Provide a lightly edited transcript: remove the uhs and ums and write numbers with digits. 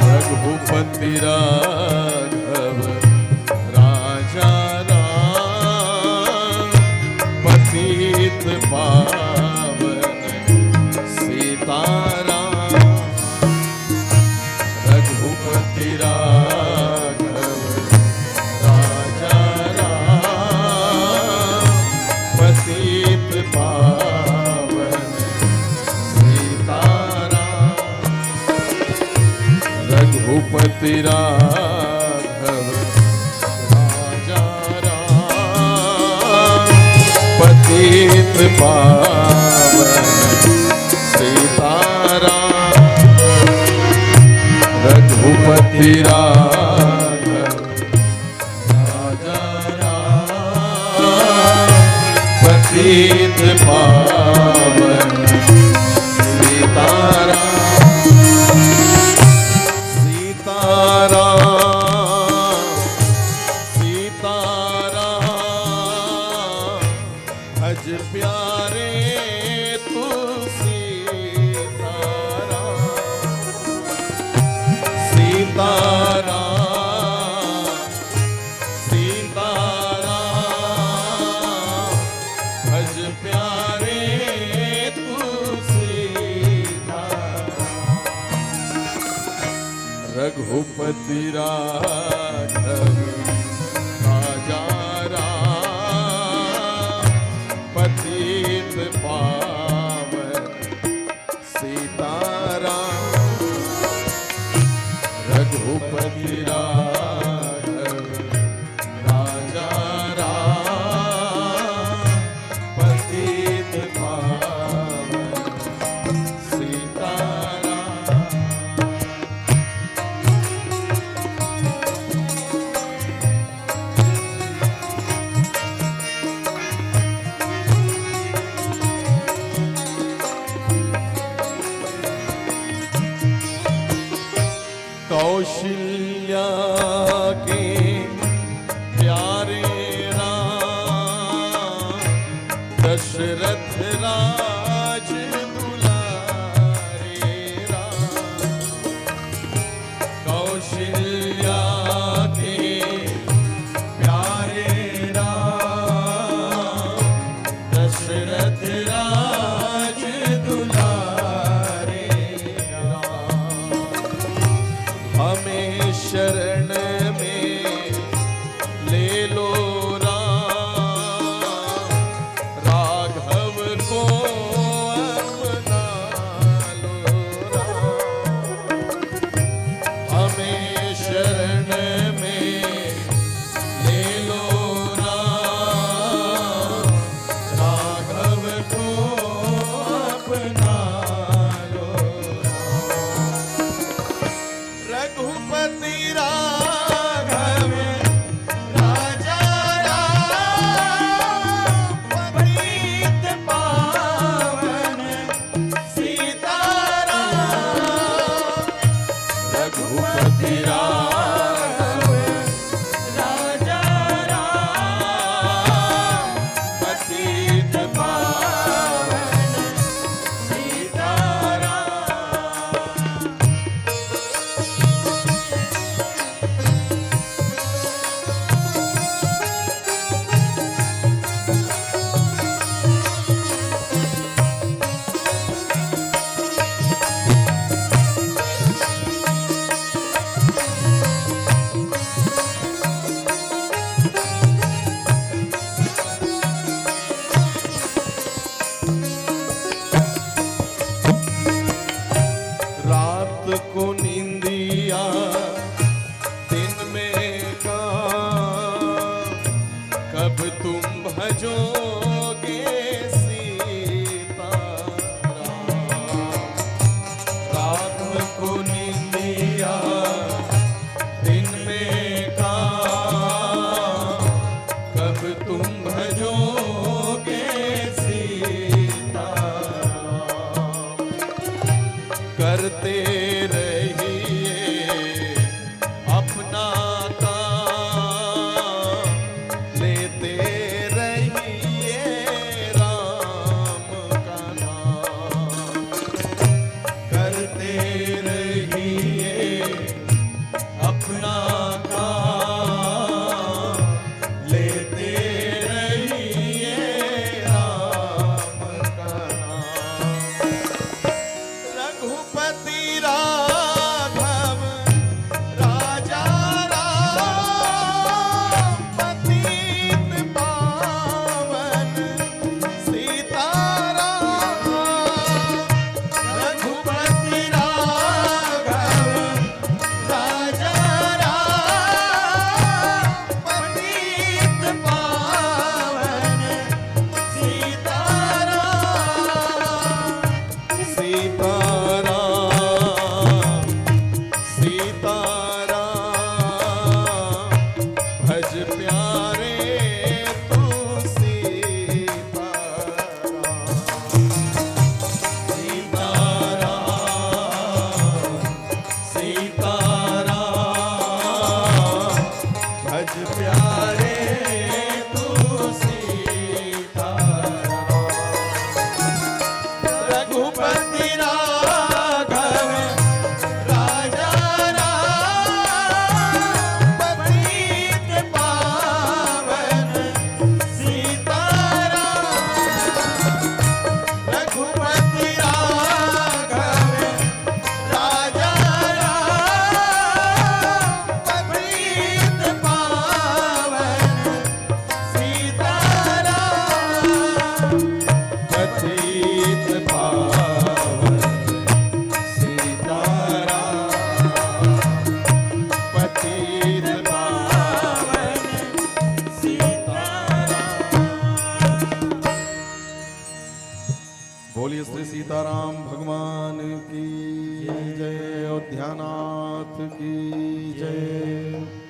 रघुपति राघव राजा राम, पतित पावन सीताराम। रघुपति राघव राजा राम, पतित पावन सीताराम। रघुपति राघव राजा राम, पतित पावन सीताराम। रघुपति राघव राजा राम, पतित पावन सीताराम। सीताराम भज प्यारे तू सीताराम। सीताराम भज प्यारे तू सीताराम। रघुपति राघव राजा राम, पतित पावन सीताराम। रघुपति राघव राजा राम, पतित पावन सीताराम। कौशल्या के प्यारे राम, दशरथ राज दुलारे राम। कौशल्या के प्यारे राम, दशरथ राज दुलारे राम। हमें शरण में ले लो राम, राघव को अपना लो राम। हमें शरण में ले लो राम, राघव को अपना लो राम। रघुपति राघव राजा राम, पतित पावन सीताराम। रघुपति राघव राजा राम, पतित पावन रात को नींदिया दिन में काम, कब तुम भजोगे सीताराम। रात को नींदिया दिन में काम, कब तुम भजोगे सीताराम। करते रहिए अपना काम, लेते रहिए राम का नाम, करते रहिए अपना काम, लेते रहिए राम का नाम। रघुपति राघव राजा राम, पतित पावन सीताराम। रघुपति राघव राजा राम, पतित पावन सीताराम। सीताराम सीताराम, भज प्यारे तू सीताराम। सीताराम भज प्यारे तू सीताराम। रघुपति राघव राजा राम, पतित पावन सीताराम। रघुपति राघव राजा राम, पतित पावन सीताराम। पतित पावन सीताराम, पतित पावन सीताराम। बोलिए श्री सीताराम भगवान की जय, अयोध्यानाथ की जय।